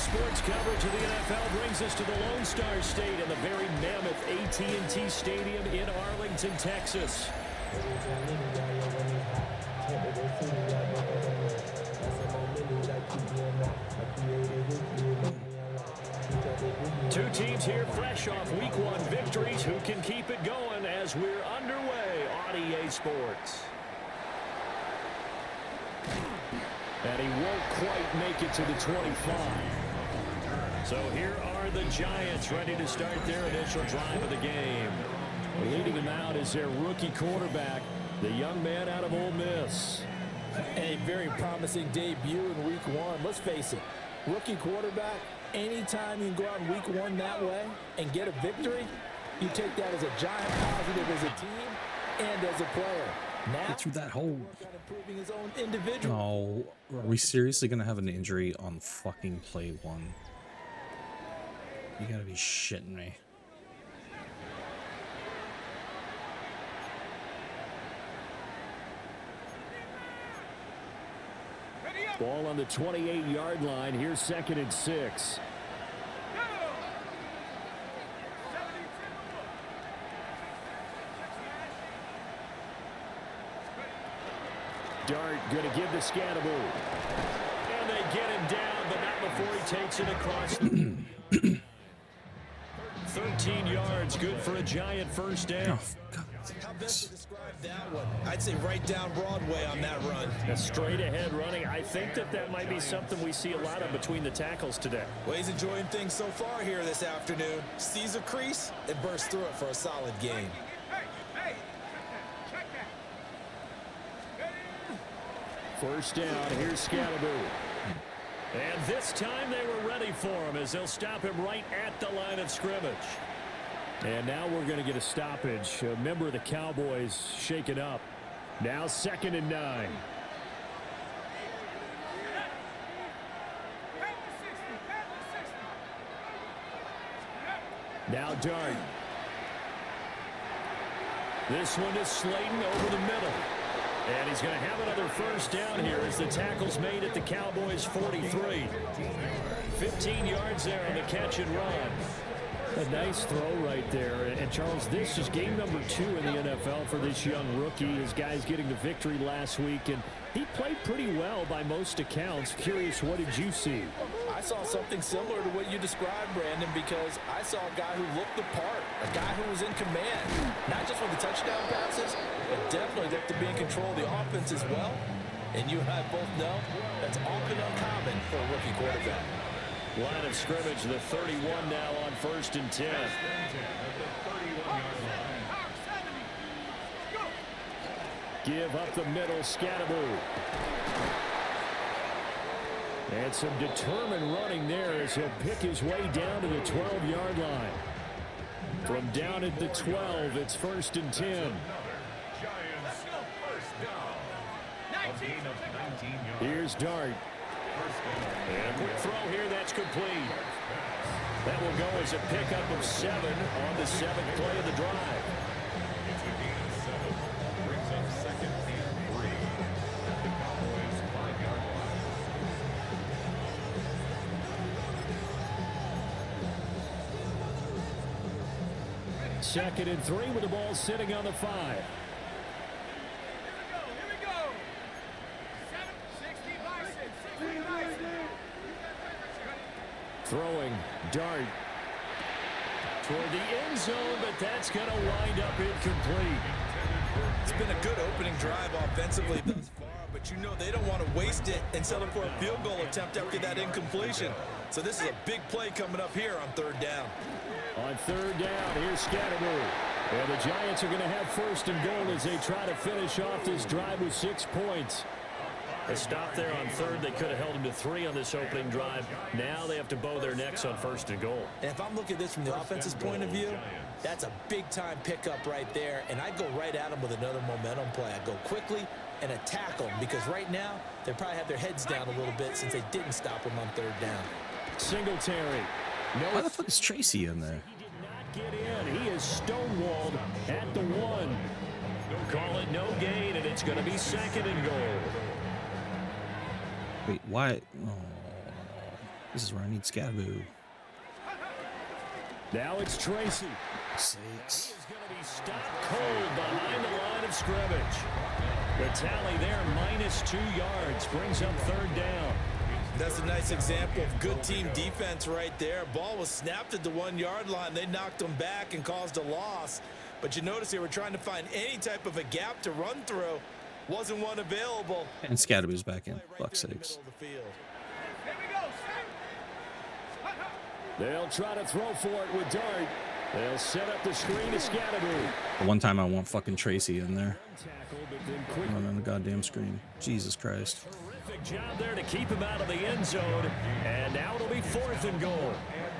Sports coverage of the NFL brings us to the Lone Star State and the very mammoth AT&T Stadium in Arlington, Texas. Two teams here fresh off Week 1 victories. Who can keep it going as we're underway on EA Sports? And he won't quite make it to the 25. So here are the Giants ready to start their initial drive of the game. Leading them out is their rookie quarterback, the young man out of Ole Miss. A very promising debut in Week 1. Let's face it, rookie quarterback, anytime you can go out in Week 1 that way and get a victory, you take that as a giant positive as a team and as a player. Now, get through that hole. His own individual. No, are we seriously gonna have an injury on fucking play 1? You gotta be shitting me. Ball on the 28-yard line. Here's 2nd and 6. Dart going to give to Scannable. And they get him down, but not before he takes it across. 13 yards, good for a Giant first down. Oh, God. How best to describe that one? I'd say right down Broadway on that run. A straight ahead running. I think that might be something we see a lot of between the tackles today. Well, he's enjoying things so far here this afternoon. Sees a crease and bursts through it for a solid gain. First down, here's Scannable. And this time they were ready for him as they'll stop him right at the line of scrimmage. And now we're going to get a stoppage. A member of the Cowboys shaken up. Now 2nd and 9. Now Dart. This one is Slayton over the middle. And he's going to have another first down here as the tackle's made at the Cowboys' 43. 15 yards there on the catch and run. A nice throw right there. And Charles, this is game number 2 in the NFL for this young rookie. His guys getting the victory last week, and he played pretty well by most accounts. Curious, what did you see? I saw something similar to what you described, Brandon, because I saw a guy who looked the part, a guy who was in command, not just with the touchdown passes, but definitely looked to be in control of the offense as well. And you and I both know that's often uncommon for a rookie quarterback. Line of scrimmage, the 31 now on 1st and 10. Give up the middle, Scannable. And some determined running there as he'll pick his way down to the 12-yard line. From down at the 12, it's 1st and 10. Here's Dart. And quick throw here, that's complete. That will go as a pickup of 7 on the 7th play of the drive. Brings up 2nd and 3 at the Cowboys' 5-yard line. 2nd and 3 with the ball sitting on the 5. Throwing, Dart toward the end zone, but that's going to wind up incomplete. It's been a good opening drive offensively thus far, but you know they don't want to waste it and settle for a field goal attempt after that incompletion. So this is a big play coming up here on 3rd down. On 3rd down, here's Scannable. And the Giants are going to have 1st and goal as they try to finish off this drive with 6 points. A stop there on 3rd. They could have held him to 3 on this opening drive. Now they have to bow their necks on 1st and goal. And if I'm looking at this from the offense's point of view, that's a big-time pickup right there. And I'd go right at them with another momentum play. I'd go quickly and attack them because right now they probably have their heads down a little bit since they didn't stop them on 3rd down. Singletary. Why the fuck is Tracy in there? He did not get in. He is stonewalled at the 1. Call it no gain, and it's going to be 2nd and goal. Wait, why? Oh. This is where I need Scaboo. Now it's Tracy. Sakes. He's going to be stopped cold behind the line of scrimmage. The tally there, -2 yards, brings up 3rd down. That's a nice example of good team defense right there. Ball was snapped at the 1-yard line. They knocked them back and caused a loss. But you notice they were trying to find any type of a gap to run through. Wasn't one available. And Scadaboo's back in. Fuck's sakes. They'll try to throw for it with Dart. They'll set up the screen to Scadaboo. The one time I want fucking Tracy in there. Running on the goddamn screen. Jesus Christ. Terrific job there to keep him out of the end zone. And now it'll be 4th and goal.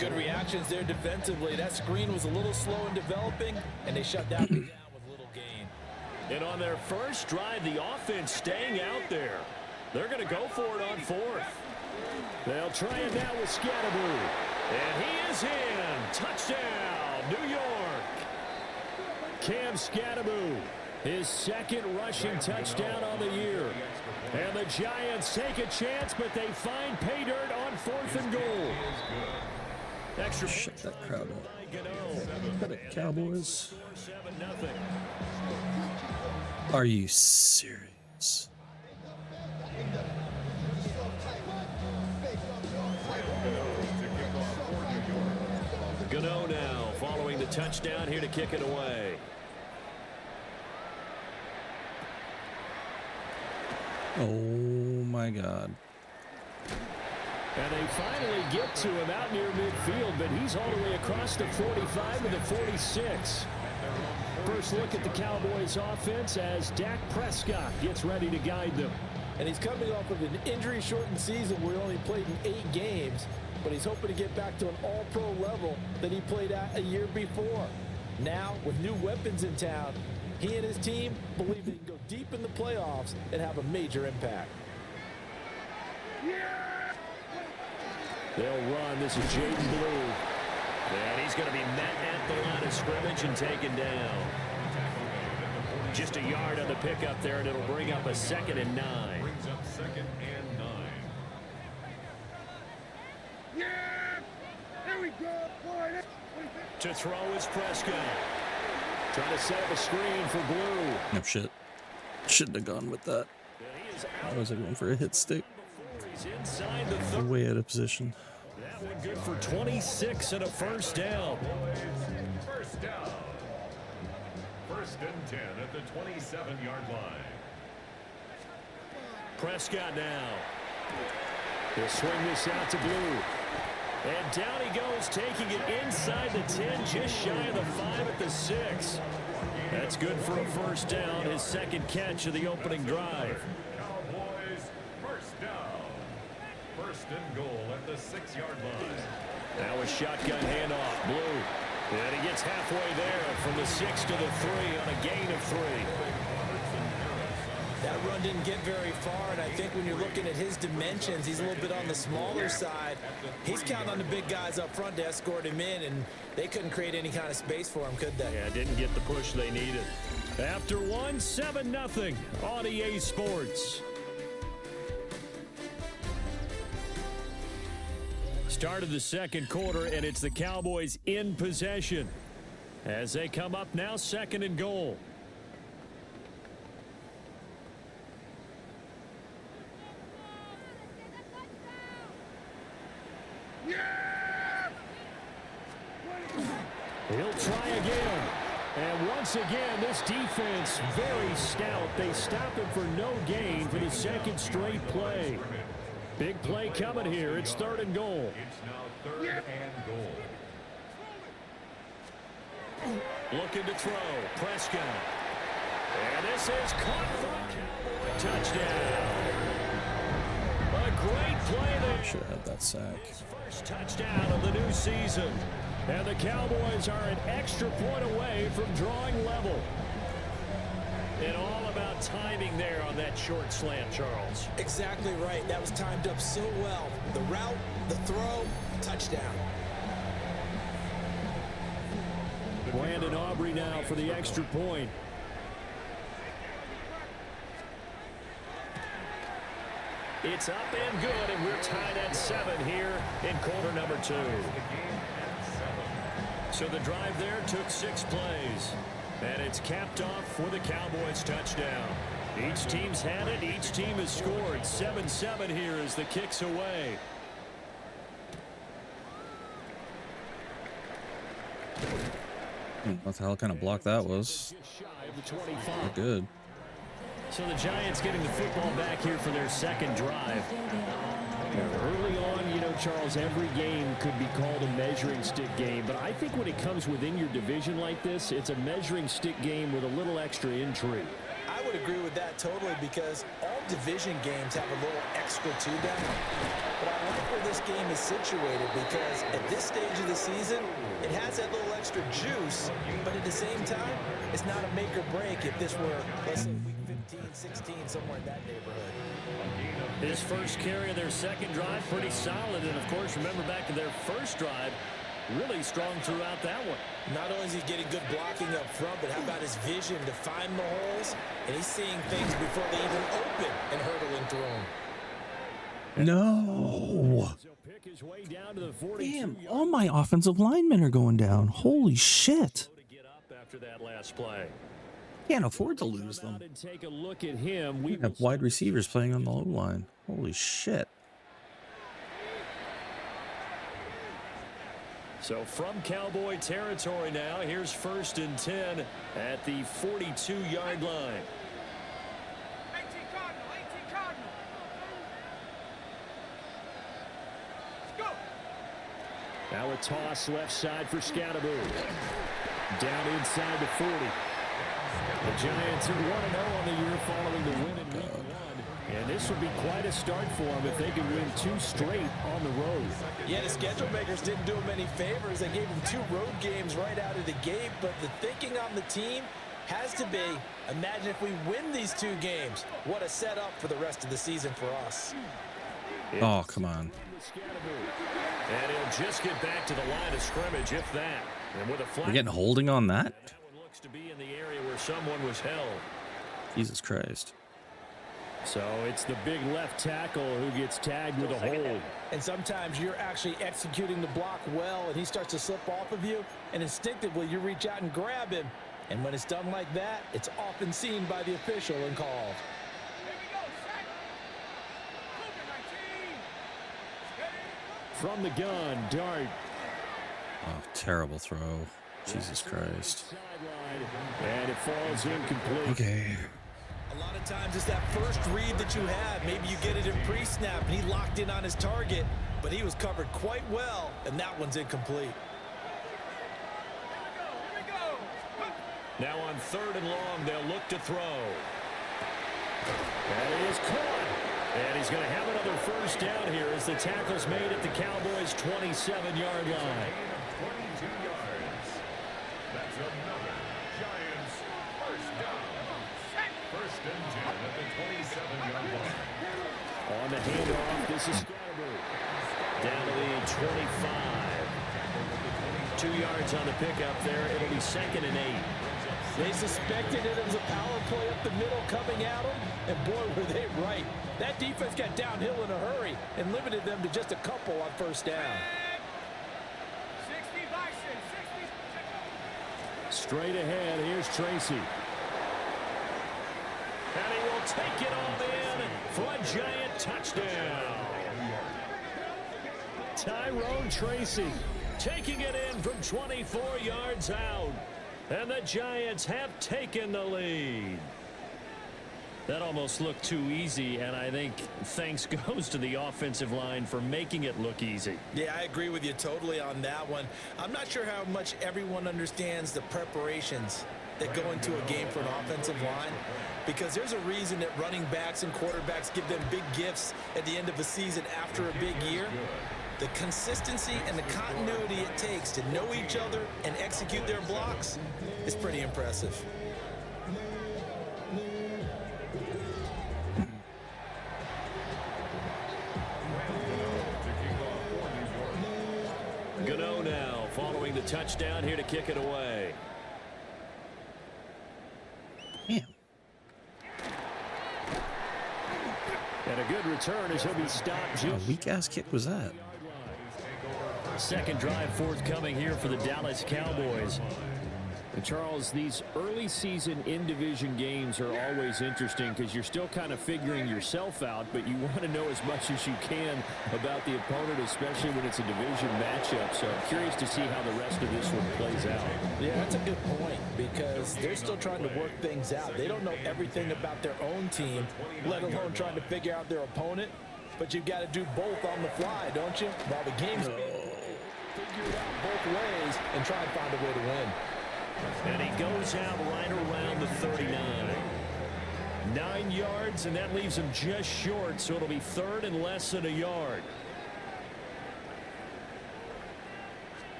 Good reactions there defensively. That screen was a little slow in developing, and they shut that one down with little gain. And on their first drive, the offense staying out there. They're going to go for it on 4th. They'll try it now with Scadaboo. And he is in. Touchdown, New York. Cam Scadaboo, his 2nd rushing touchdown on the year. And the Giants take a chance, but they find pay dirt on 4th and goal. Extra Shut that crowd up. Got it, Cowboys. 7-0. Are you serious? Gano now following the touchdown here to kick it away. Oh my God. And they finally get to him out near midfield, but he's all the way across the 45 to the 46. First look at the Cowboys offense as Dak Prescott gets ready to guide them. And he's coming off of an injury-shortened season where he only played in 8 games, but he's hoping to get back to an all-pro level that he played at a year before. Now, with new weapons in town, he and his team believe they can go deep in the playoffs and have a major impact. They'll run. This is Jaden Blue. And he's going to be met at the line of scrimmage and taken down. Just a yard on the pickup there, and it'll bring up a 2nd and 9. Brings up 2nd and 9. Yeah! There we go! To throw is Prescott. Trying to set up a screen for Blue. No shit. Shouldn't have gone with that. I was going for a hit stick. He's inside the 30. Way out of position. That one good for 26 and a 1st down. First down. 1st and 10 at the 27-yard line. Prescott now. He'll swing this out to Blue. And down he goes, taking it inside the 10, just shy of the 5 at the 6. That's good for a 1st down, his 2nd catch of the opening drive. Cowboys, 1st down. 1st and goal at the 6-yard line. Now a shotgun handoff, Blue. And he gets halfway there from the 6 to the 3 on a gain of 3. That run didn't get very far, and I think when you're looking at his dimensions, he's a little bit on the smaller side. He's counting on the big guys up front to escort him in, and they couldn't create any kind of space for him, could they? Yeah, didn't get the push they needed. After 7-0 on EA Sports. Start of the 2nd quarter, and it's the Cowboys in possession as they come up now 2nd and goal. He'll try again. And once again, this defense very stout. They stop him for no gain for the 2nd straight play. Big play coming here. It's 3rd and goal. It's now 3rd and goal. Looking to throw. Prescott. And this is caught for a Cowboy touchdown. A great play there. Should have had that sack. First touchdown of the new season. And the Cowboys are an extra point away from drawing level. And all about timing there on that short slant, Charles. Exactly right. That was timed up so well. The route, the throw, touchdown. Brandon Aubrey now for the extra point. It's up and good, and we're tied at 7 here in quarter number 2. So the drive there took 6 plays. And it's capped off for the Cowboys touchdown. Each team's had it. Each team has scored. 7-7 here as the kick's away. What the hell kind of block that was? Not good. So the Giants getting the football back here for their second drive. Early on, you know, Charles, every game could be called a measuring stick game. But I think when it comes within your division like this, it's a measuring stick game with a little extra intrigue. I would agree with that totally because all division games have a little extra to them. But I like where this game is situated because at this stage of the season, it has that little extra juice, but at the same time, it's not a make or break if this were, let's say, week 15, 16, somewhere in that neighborhood. His first carry of their second drive, pretty solid. And, of course, remember back to their first drive, really strong throughout that one. Not only is he getting good blocking up front, but how about his vision to find the holes? And he's seeing things before they even open and hurdling through them. No. Damn, all my offensive linemen are going down. Holy shit. After that last play. Can't afford to lose them. Take a look at him. We have wide receivers playing on the low line. Holy shit. So from Cowboy territory now, here's 1st and 10 at the 42-yard line. 18 Cardinal, 18 Cardinal. Let's go. Now a toss left side for Scatterbury. Down inside the 40. The Giants are 1-0 on the year following the win in week 1. And this would be quite a start for them if they could win 2 straight on the road. Yeah, the schedule makers didn't do them any favors. They gave them 2 road games right out of the gate. But the thinking on the team has to be, imagine if we win these 2 games. What a setup for the rest of the season for us. Oh, come on. And he'll just get back to the line of scrimmage, if that. And with a flag, We're getting holding on that? that one looks to be in the area where someone was held. Jesus Christ. So it's the big left tackle who gets tagged with a hold. And sometimes you're actually executing the block well, and he starts to slip off of you, and instinctively you reach out and grab him. And when it's done like that, it's often seen by the official and called. Here we go, set. Cougar 19. From the gun, Dart. Oh, terrible throw. Jesus Christ. And it falls incomplete. Okay. A lot of times it's that first read that you have. Maybe you get it in pre-snap, and he locked in on his target, but he was covered quite well, and that one's incomplete. Here we go. Now on 3rd and long, they'll look to throw. That is caught. And he's going to have another first down here as the tackle's made at the Cowboys' 27-yard line. 22 yards. That's another Giants first down. 1st and 10 at the 27-yard line. On the handoff, this is Scatterbury. Down to the 25. 2 yards on the pickup there. It'll be 2nd and 8. They suspected it was a power play up the middle coming at them, and boy, were they right. That defense got downhill in a hurry and limited them to just a couple on first down. 60 Bison, 60. Straight ahead, here's Tracy. And he will take it all in for a Giant touchdown. Tyrone Tracy. Taking it in from 24 yards out. And the Giants have taken the lead. That almost looked too easy, and I think thanks goes to the offensive line for making it look easy. Yeah, I agree with you totally on that one. I'm not sure how much everyone understands the preparations that go into a game for an offensive line, because there's a reason that running backs and quarterbacks give them big gifts at the end of a season after a big year. The consistency and the continuity it takes to know each other and execute their blocks is pretty impressive. Gano now following the touchdown here to kick it away. Damn. And a good return as he'll be stopped. What weak ass kick was that? Second drive forthcoming here for the Dallas Cowboys. And Charles, these early season in-division games are always interesting because you're still kind of figuring yourself out, but you want to know as much as you can about the opponent, especially when it's a division matchup. So I'm curious to see how the rest of this one plays out. Yeah, that's a good point because they're still trying to work things out. They don't know everything about their own team, let alone trying to figure out their opponent. But you've got to do both on the fly, don't you? While the game's being played, figure it out both ways and try and find a way to win. And he goes out right around the 39. 9 yards, and that leaves him just short, so it'll be third and less than a yard.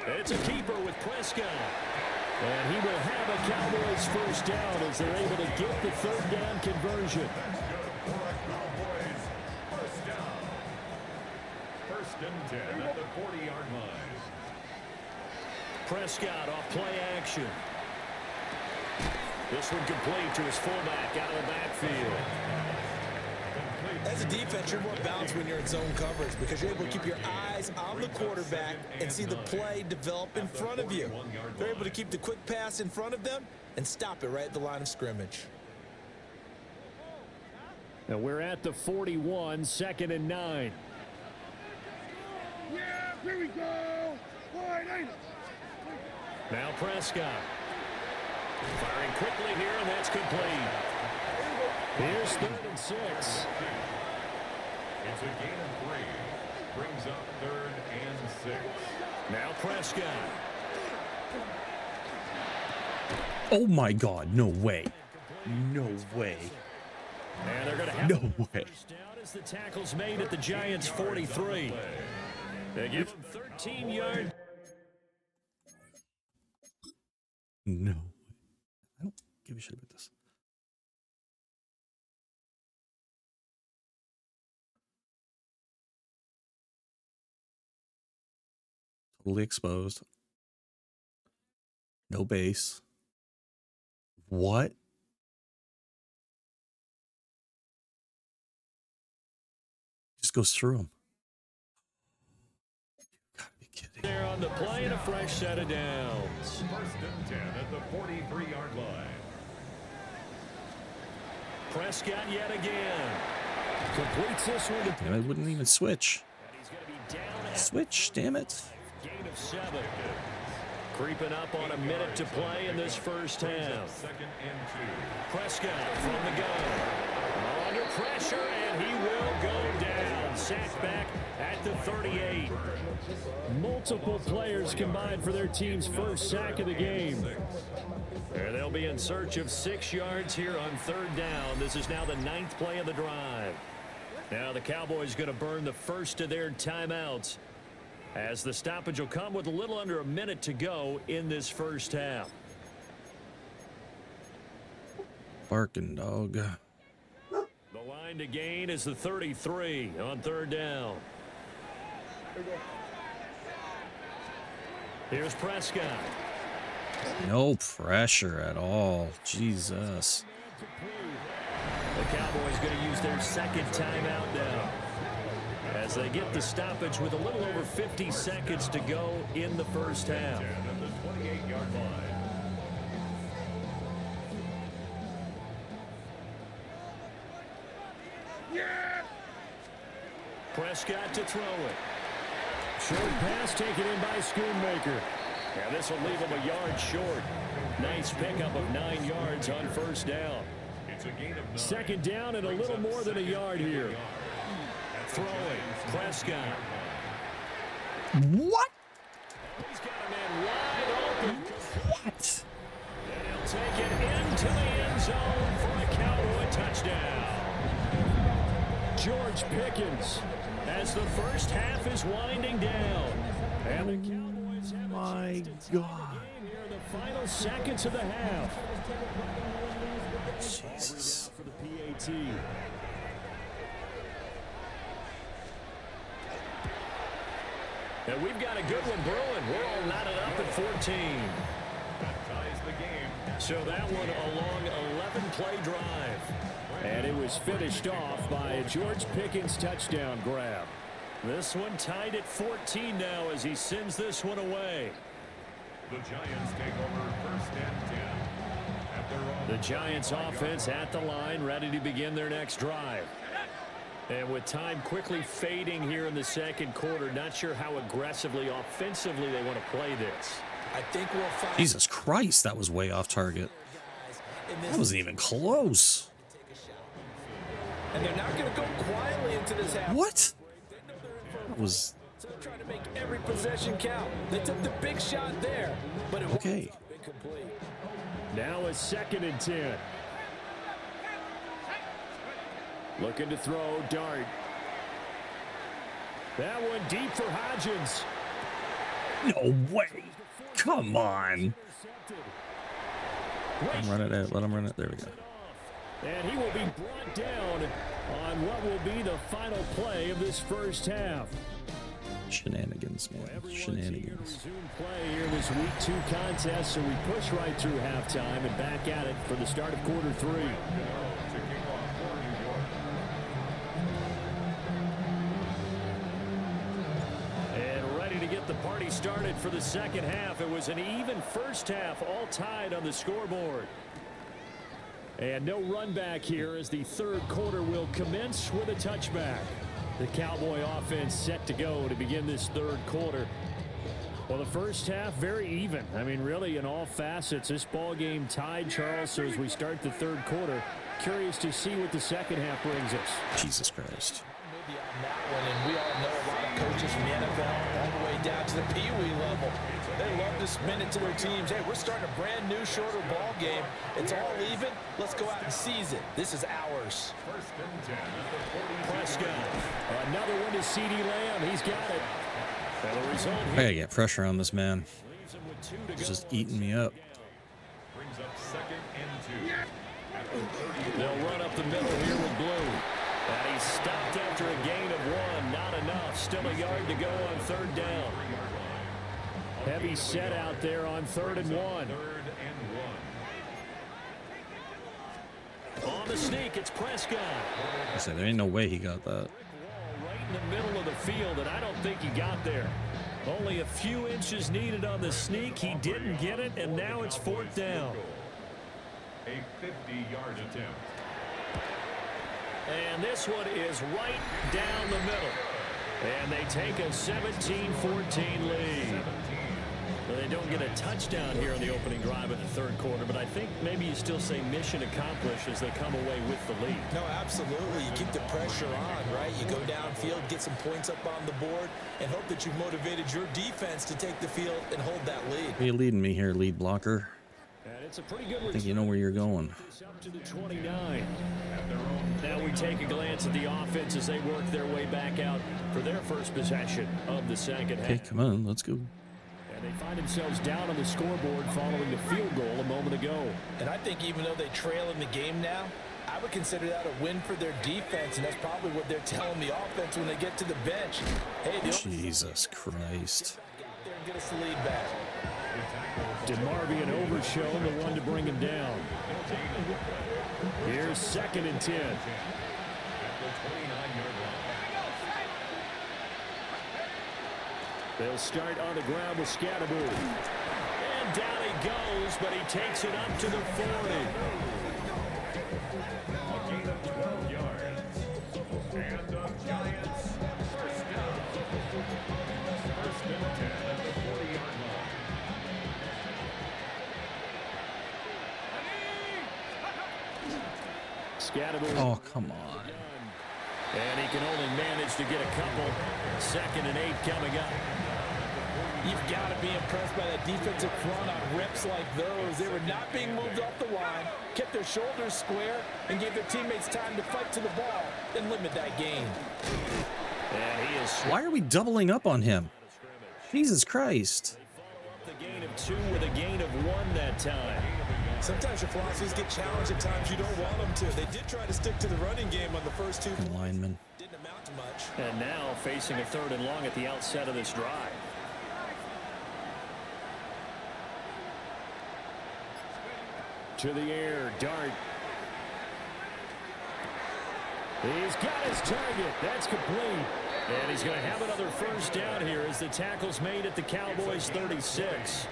It's a keeper with Prescott. And he will have a Cowboys first down as they're able to get the third down conversion. Cowboys first down. First and 10 at the 40-yard line. Prescott off play action. This one complete to his fullback out of the backfield. As a defense, you're more balanced when you're in zone coverage because you're able to keep your eyes on the quarterback and see the play develop in front of you. They're able to keep the quick pass in front of them and stop it right at the line of scrimmage. Now we're at the 41, second and 9. Yeah, here we go. Wide eight. Now Prescott. Firing quickly here, and that's complete. Here's third and 6. It's a gain of 3. Brings up third and 6. Now Prescott. Oh my God! No way! No way! And they're going to have No way! first down as the tackle's made at the Giants' 43. They give him 13 yards. No. I don't give a shit about this. Totally exposed. No base. What? Just goes through him. Gotta be kidding. They're on the play and a fresh set of downs. First and 10 at the 43-yard line. Prescott yet again. Completes this one. Damn, I wouldn't even switch. And he's going to be down at Switch, damn it. gain of 7. Creeping up on a minute to play in this first half. Second and 2. Prescott from the gun. Under pressure, and he will go down. Sacked back at the 38. Multiple players combined for their team's first sack of the game. And they'll be in search of 6 yards here on third down. This is now the 9th play of the drive. Now the Cowboys going to burn the first of their timeouts, as the stoppage will come with a little under a minute to go in this first half. Barking dog. The line to gain is the 33 on third down. Here's Prescott. No pressure at all. Jesus. The Cowboys going to use their second timeout now, as they get the stoppage with a little over 50 seconds to go in the first half. At the 28-yard line. Prescott to throw it. Short pass taken in by Schoonmaker. And this will leave him a yard short. Nice pickup of 9 yards on first down. It's a gain of 9. Second down and a little more than a yard here. Throwing, Prescott. What? He's got a man wide open. What? And he'll take it into the end zone for a Cowboy touchdown. George Pickens, as the first half is winding down. And the Cowboys have My a chance to tie God. the game here in the final seconds of the half. Jesus. For the PAT. And we've got a good one brewing. We're all knotted up at 14. That ties the game. So that one a long 11-play drive. And it was finished off by a George Pickens touchdown grab. This one tied at 14 now as he sends this one away. The Giants take over first and 10. At their own The Giants offense at the line, ready to begin their next drive. And with time quickly fading here in the second quarter, not sure how aggressively, offensively they want to play this. I think we'll find Jesus Christ, that was way off target. That wasn't even close. and they're not going to go quietly into this half. What? That was So they're trying to make every possession count. They took the big shot there, but it okay. wasn't incomplete. Now a 2nd and 10. Looking to throw, dart. That one deep for Hodgins. No way. Come on. Let him run it out. Let him run it. There we go. And he will be brought down on what will be the final play of this first half. Shenanigans, man. Shenanigans. Resume play here in this week 2 contest, so we push right through halftime and back at it for the start of quarter 3. to kick off for New York. And ready to get the party started for the second half. It was an even first half, all tied on the scoreboard. And no run back here as the third quarter will commence with a touchback. The Cowboy offense set to go to begin this third quarter. Well, the first half, very even. I mean, really, in all facets, this ball game tied, Charles. So as we start the third quarter, curious to see what the second half brings us. Jesus Christ. Maybe on that one, and we all know a lot of coaches from the NFL all the way down to the Pee Wee level. They love to spin it to their teams. Hey, we're starting a brand new, shorter ball game. It's all even. Let's go out and seize it. This is ours. First and 10 at the 42. Prescott, another one to CeeDee Lamb. He's got it. And the result I here gotta get pressure on this man. leaves him with 2 to He's go. just eating me up. Brings up 2nd and 2. At the 30. They'll run up the middle here with Blue. And he's stopped after a gain of 1. Not enough. Still a yard to go on 3rd down. Heavy set out there on 3rd and 1. 3rd and 1. On the sneak, it's Prescott. I said there ain't no way he got that. Right in the middle of the field, and I don't think he got there. Only a few inches needed on the sneak. He didn't get it, and now it's 4th down. A 50-yard attempt. And this one is right down the middle. And they take a 17-14 lead. Well, they don't get a touchdown here in the opening drive of the third quarter, but I think maybe you still say mission accomplished as they come away with the lead. No, absolutely. You keep the pressure on, right? You go downfield, get some points up on the board, and hope that you've motivated your defense to take the field and hold that lead. Are you leading me here, lead blocker? And it's a pretty good I think you know where you're going. It's up to the 29. Now we take a glance at the offense as they work their way back out for their first possession of the second Okay, half. come on, let's go. And they find themselves down on the scoreboard following the field goal a moment ago. And I think even though they trail in the game now, I would consider that a win for their defense, and that's probably what they're telling the offense when they get to the bench. Hey, the Jesus Christ. get out there and get us the lead back. DeMarvion Overshown, the one to bring him down. Here's 2nd and 10. At the 29-yard line. They'll start on the ground with Scatterboot. And down he goes, but he takes it up to the 40. A gain of 12 yards. And the Giants first down. First and 10 at the 40-yard line. Scatterboot. Oh, come on. And he can only manage to get a couple. 2nd and 8 coming up. You've got to be impressed by that defensive front on reps like those. They were not being moved off the line, kept their shoulders square, and gave their teammates time to fight to the ball and limit that gain. And he is Why are we doubling up on him? Jesus Christ. the gain of 2 with a gain of 1 that time. Sometimes your philosophies get challenged at times you don't want them to. They did try to stick to the running game on the first 2. Lineman. Didn't amount to much. And now facing a 3rd and long at the outset of this drive. To the air, Dart. He's got his target. That's complete. And he's going to have another first down here as the tackle's made at the Cowboys 36.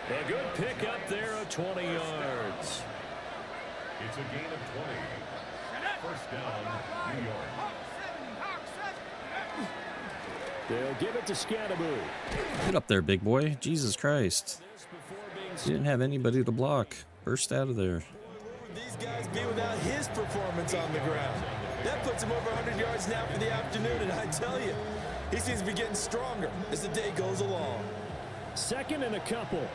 A good pick up there of 20 yards. It's a gain of 20. First down, New York. They'll give it to Scatteroo. Get up there, big boy. Jesus Christ. He didn't have anybody to block. Burst out of there. These guys be without his performance on the ground. That puts him over 100 yards now for the afternoon, and I tell you, he seems to be getting stronger as the day goes along. Second and a couple.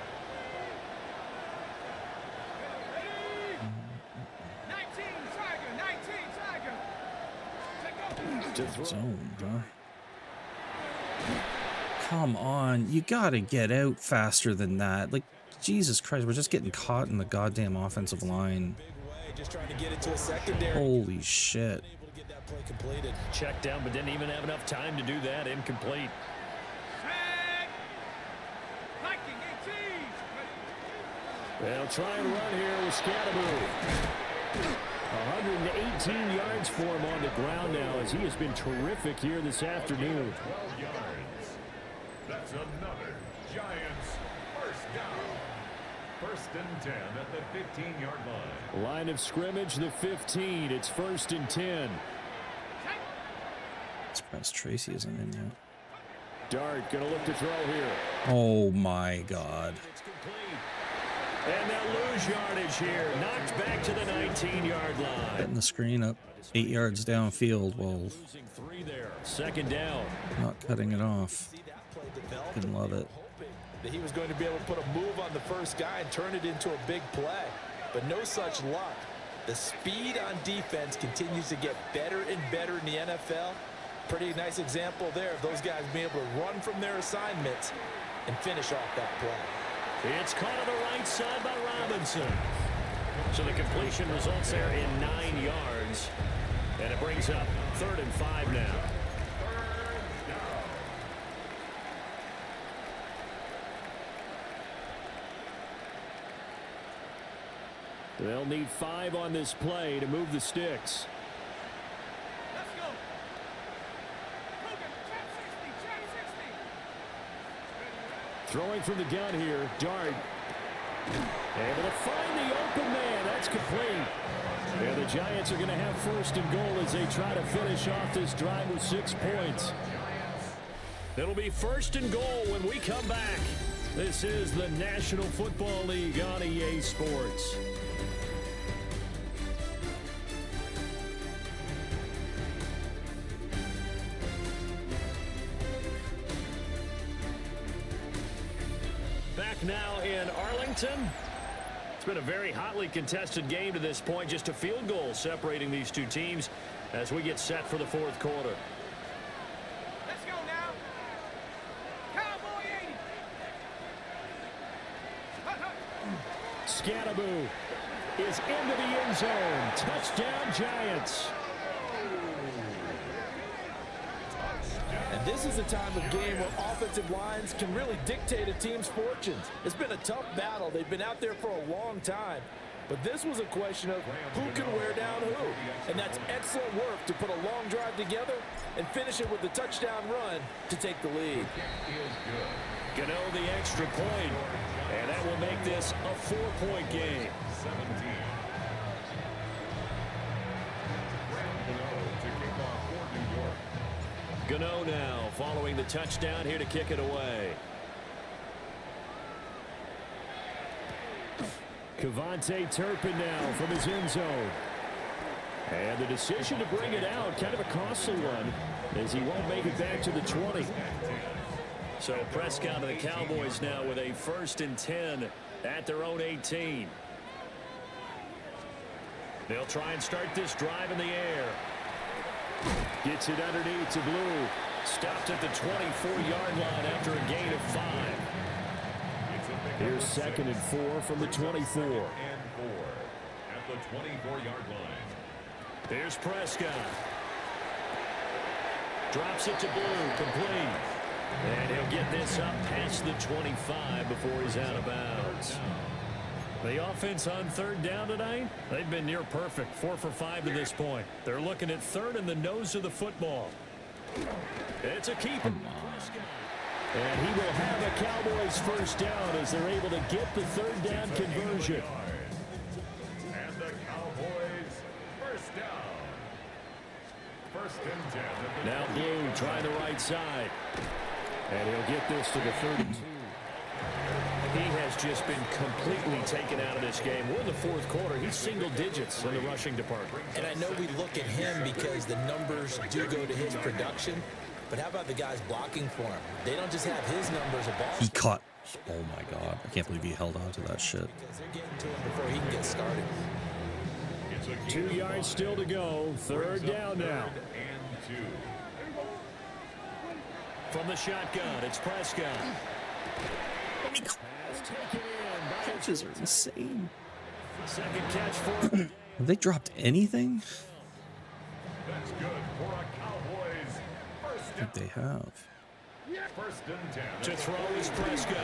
19 Tiger. To throw. Zone, huh? Come on. You gotta get out faster than that. Like, Jesus Christ, we're just getting caught in the goddamn offensive line. Just trying to get it to a secondary. Holy shit. Able to get that play completed. Checked down, but didn't even have enough time to do that. Incomplete. They'll try and run here with Scatteroo. 118 yards for him on the ground now as he has been terrific here this afternoon. 12 yards. That's another Giants first down. First and 10 at the 15-yard line. Line of scrimmage, the 15. It's first and 10. Surprised Tracy isn't in there. Dart going to look to throw here. Oh my God. It's complete. And they'll lose yardage here. Knocked back to the 19-yard line. Getting the screen up 8 yards downfield while Losing 3 there. Second down. not cutting it off. See that play develop. Didn't love it. Hoping that he was going to be able to put a move on the first guy and turn it into a big play. But no such luck. The speed on defense continues to get better and better in the NFL. Pretty nice example there of those guys being able to run from their assignments and finish off that play. It's caught on the right side by Robinson. So the completion results there in 9 yards. And it brings up 3rd and 5 now. They'll need 5 on this play to move the sticks. Let's go. Hogan, check 60. Throwing from the gun here, Dart. Able to find the open man. That's complete. And the Giants are going to have first and goal as they try to finish off this drive with 6 points. It'll be first and goal when we come back. This is the National Football League on EA Sports. Back now in Arlington. It's been a very hotly contested game to this point. Just a field goal separating these two teams as we get set for the 4th quarter. Let's go now. Cowboy 80. Scatteroo is into the end zone. Touchdown, Giants. And this is a time of game where offensive lines can really dictate a team's fortunes. It's been a tough battle. They've been out there for a long time. But this was a question of who can wear down who. And that's excellent work to put a long drive together and finish it with a touchdown run to take the lead. Gano the extra point. And that will make this a 4-point game. 17. To kick off for New York. Gano now following the touchdown here to kick it away. Cavante Turpin now from his end zone. And the decision to bring it out, kind of a costly one, as he won't make it back to the 20. So Prescott and the Cowboys now with a 1st and 10 at their own 18. They'll try and start this drive in the air. Gets it underneath to Blue. Stopped at the 24-yard line after a gain of 5. Here's 2nd and 4 from the 24. And 4 at the 24-yard line. Here's Prescott. Drops it to Blue. Complete. And he'll get this up past the 25 before he's out of bounds. The offense on third down tonight, they've been near perfect, 4 for 5 to this point. They're looking at third in the nose of the football. It's a keeper. And he will have a Cowboys first down as they're able to get the third down conversion. And the Cowboys first down. First and 10. Now Blue trying the right side. And he'll get this to the 32. He has just been completely taken out of this game. We're in the fourth quarter. He's single digits in the rushing department. And I know we look at him because the numbers do go to his production. But how about the guys blocking for him? They don't just have his numbers of ball. He caught. Oh my God. I can't believe he held on to that shit. Because they're getting to him before he can get started. 2 yards still to go. Third down now. And 2. From the shotgun, it's Prescott. Catches are insane. Second catch for Have they dropped anything? That's good for a Cowboys first I down. think they have. First and 10. to throw is Prescott.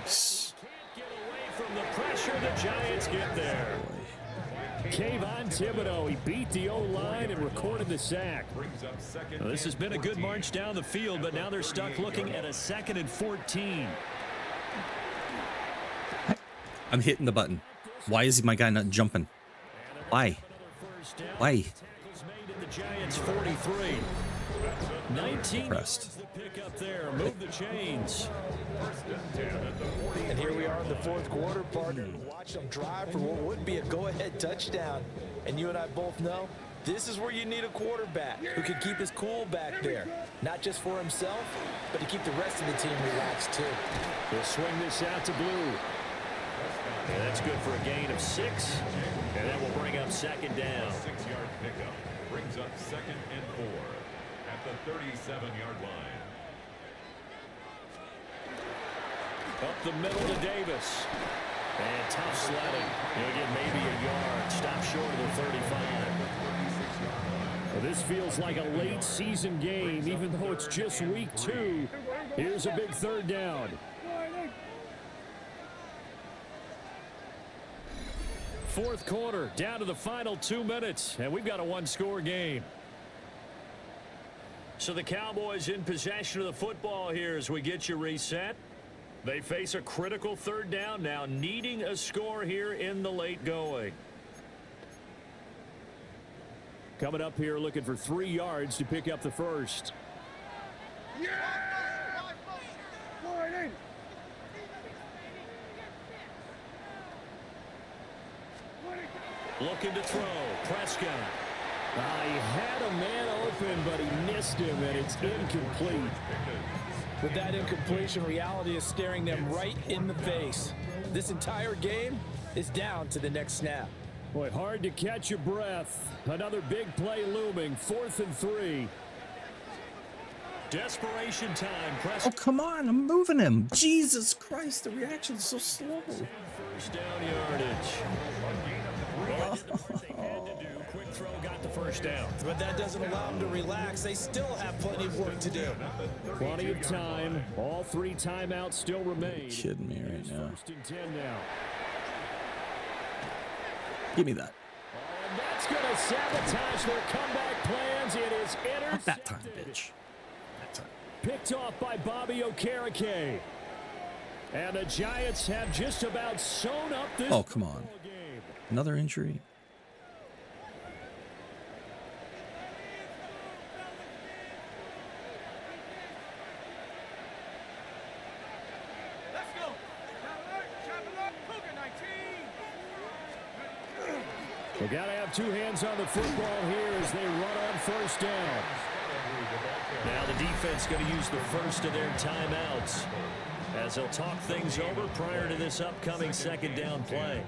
Nice. Can't get away from the pressure. The Giants get there. Boy. Kayvon Thibodeau, he beat the O-line and recorded the sack. Brings up second. Well, this has been a good march down the field, but now they're stuck looking at a 2nd and 14. I'm hitting the button. Why is my guy not jumping? Why? Why? Tackles made at the Giants 43. 19 Pressed. the pick up there. Move the chains. And here we are in the fourth quarter, partner. Watch them drive for what would be a go-ahead touchdown. And you and I both know this is where you need a quarterback who can keep his cool back there. Not just for himself, but to keep the rest of the team relaxed too. They'll swing this out to Blue. And that's good for a gain of 6. And that will bring up second down. 6-yard pickup brings up second and 4 at the 37-yard line. Up the middle to Davis. And tough sledding. He'll get maybe a yard. Stop short of the 35. Well, this feels like a late season game, even though it's just week 2. Here's a big third down. Fourth quarter, down to the final 2 minutes, and we've got a one-score game. So the Cowboys in possession of the football here as we get you reset. They face a critical third down now, needing a score here in the late going. Coming up here looking for 3 yards to pick up the first. Looking to throw. Prescott. He had a man open, but he missed him, and it's incomplete. With that incompletion, reality is staring them right in the face. This entire game is down to the next snap. Boy, hard to catch your breath. Another big play looming. 4th and 3. Desperation time. Oh, Prescott. come on. I'm moving him. Jesus Christ. The reaction's so slow. First down yardage. Well, they did what they had to do. Quick throw got the first down. But that doesn't allow them to relax. They still have plenty of work to do. Plenty of time. All 3 timeouts still remain. You're kidding me right now. 1st and 10 now. Give me that. And that's going to sabotage their comeback plans. It is intercepted. Not that time, bitch. That time. Picked off by Bobby Okereke. And the Giants have just about sewn up this Oh, come on. game. Another injury. Let's go. Travel up. Cougar 19. We got to have 2 hands on the football here as they run on first down. Now the defense going to use the first of their timeouts as they'll talk things over prior to this upcoming second down play.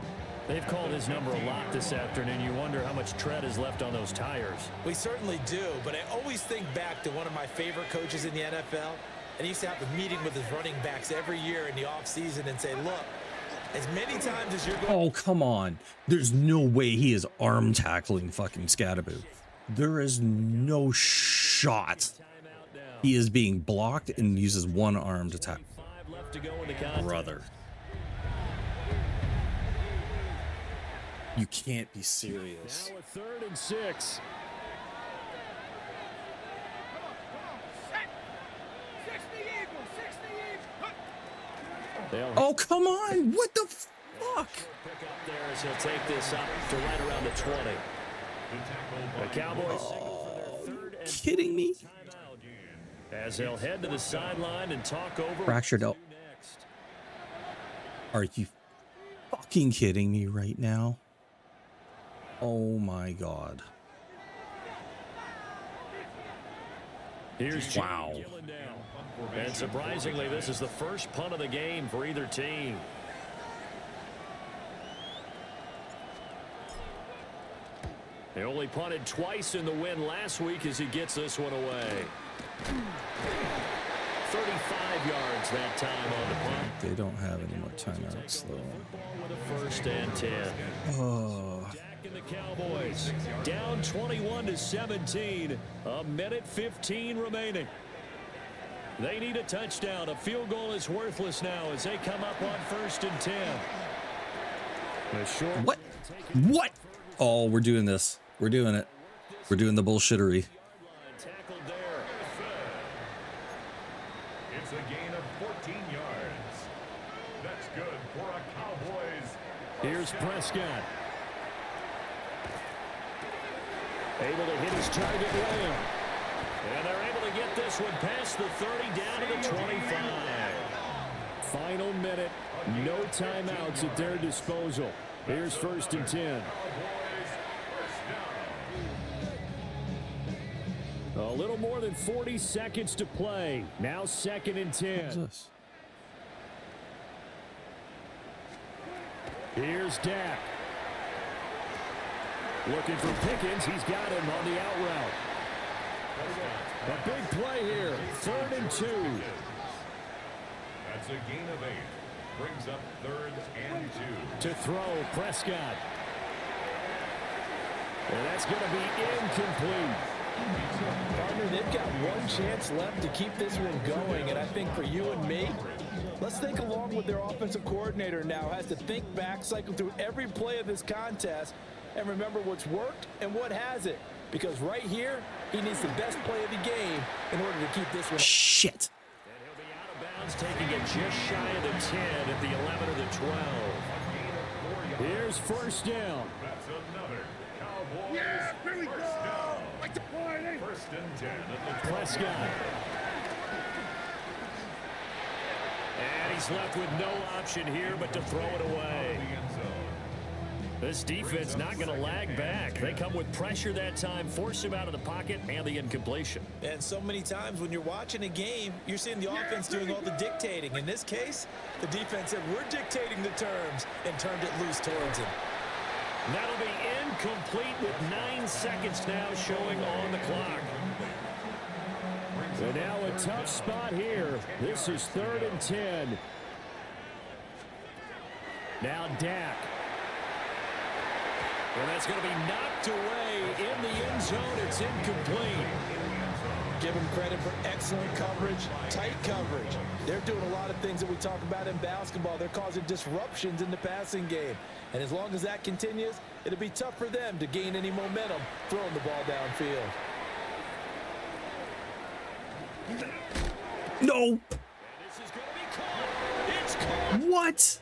They've called his number a lot this afternoon. You wonder how much tread is left on those tires. We certainly do, but I always think back to one of my favorite coaches in the NFL, and he used to have a meeting with his running backs every year in the offseason and say, look, as many times as you're going... Oh, come on. There's no way he is arm tackling fucking Scatterboo. There is no shot. He is being blocked and uses one arm to tackle. Left to go in the contest. Brother. You can't be serious. Now a 3rd and 6. Set. 60 Eagles, 60 Eagles. They'll Oh, come on. What the fuck? Pick up there as he'll take this up to right around the 20. The Cowboys signal for their 3rd and Kidding me? timeout as they'll head to the sideline and talk over Fractured what out. to do next. Are you fucking kidding me right now? Oh my God. Here's Wow. Gillen now. And surprisingly, this is the first punt of the game for either team. They only punted twice in the win last week as he gets this one away. 35 yards that time on the punt. They don't have any more timeouts though. Football with a 1st and 10. Oh. Dak and the Cowboys down 21-17. A minute 15 remaining. They need a touchdown. A field goal is worthless now as they come up on 1st and 10. A short What? What? Oh, we're doing this. We're doing it. We're doing the bullshittery. tackled there. It's a gain of 14 yards. That's good for a Cowboys. Here's Prescott. Able to hit his target well. And they're able to get this one past the 30 down to the 25. Final minute. No timeouts at their disposal. Here's 1st and 10. A little more than 40 seconds to play. Now 2nd and 10. this? Here's Dak. Looking for Pickens. He's got him on the out route. A big play here. 3rd and 2. That's a gain of 8. Brings up 3rd and 2. To throw, Prescott. And that's going to be incomplete. Partner, they've got one chance left to keep this one going, and I think for you and me, let's think along with their offensive coordinator now has to think back, cycle through every play of this contest, and remember what's worked and what hasn't. Because right here, he needs the best play of the game in order to keep this one. Shit. And he'll be out of bounds, taking it just shy of the 10 at the 11 or the 12. Here's 1st down. That's another Cowboys Yeah, here we first go. down. Like the point, eh? 1st and 10 at the 12. Prescott. And he's left with no option here but to throw it away. The end zone. This defense not going to lag back. They come with pressure that time, force him out of the pocket, and the incompletion. And so many times when you're watching a game, you're seeing the offense doing all the dictating. In this case, the defense said, we're dictating the terms, and turned it loose towards him. That'll be incomplete with 9 seconds now showing on the clock. And now a tough spot here. This is 3rd and 10. Now Dak. And that's going to be knocked away in the end zone. It's incomplete. Give them credit for excellent coverage, tight coverage. They're doing a lot of things that we talk about in basketball. They're causing disruptions in the passing game. And as long as that continues, it'll be tough for them to gain any momentum throwing the ball downfield. No. And this is going to be called. It's called. What?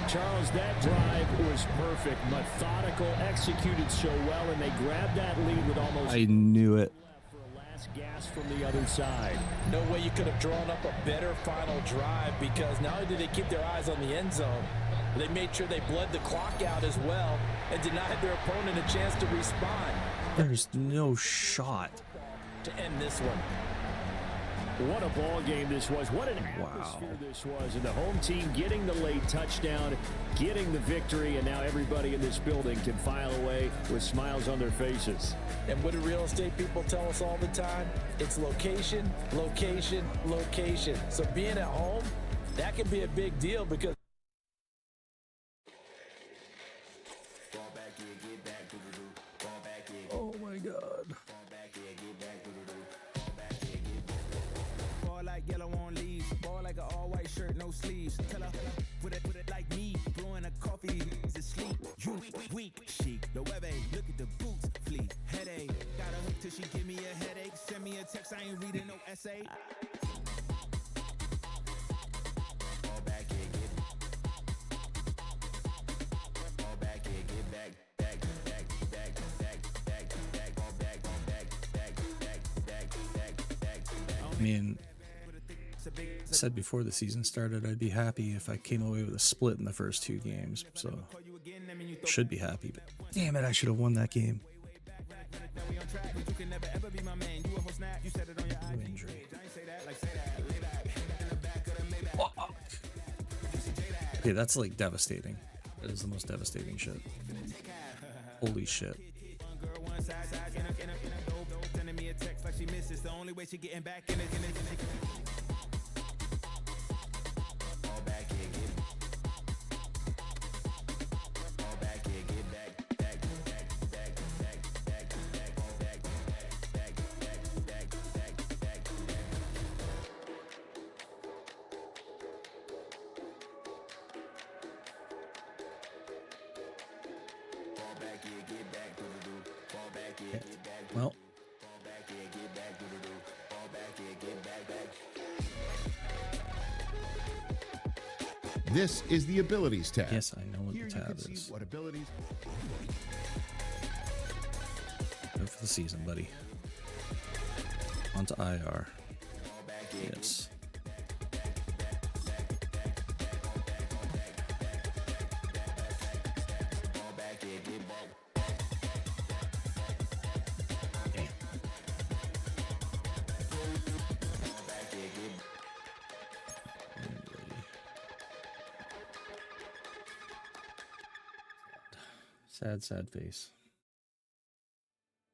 Charles, that drive was perfect, methodical, executed so well, and they grabbed that lead with almost I knew it. left for a last gas from the other side. No way you could have drawn up a better final drive, because not only did they keep their eyes on the end zone, but they made sure they bled the clock out as well and denied their opponent a chance to respond There's no shot. to end this one. What a ball game this was. What an Wow. atmosphere this was. And the home team getting the late touchdown, getting the victory, and now everybody in this building can file away with smiles on their faces. And what do real estate people tell us all the time? It's location, location, location. So being at home, that can be a big deal because Oh my God. Ball like yellow on leaves. Ball like an all-white shirt, no sleeves. Tell her with a say. Fall back and get back, back, back, back, back, back, back, fall back, back, back, back, back, back, back. I mean, I said before the season started, I'd be happy if I came away with a split in the first 2 games. So, should be happy. But damn it, I should have won that game. Injury. Fuck. Okay, that's like devastating. That is the most devastating shit. Holy shit. Well, This is the abilities tab. yes, I know what Here the you tab can is. see what abilities. Good for the season, buddy. On to IR. Yes. Damn. Sad, sad face.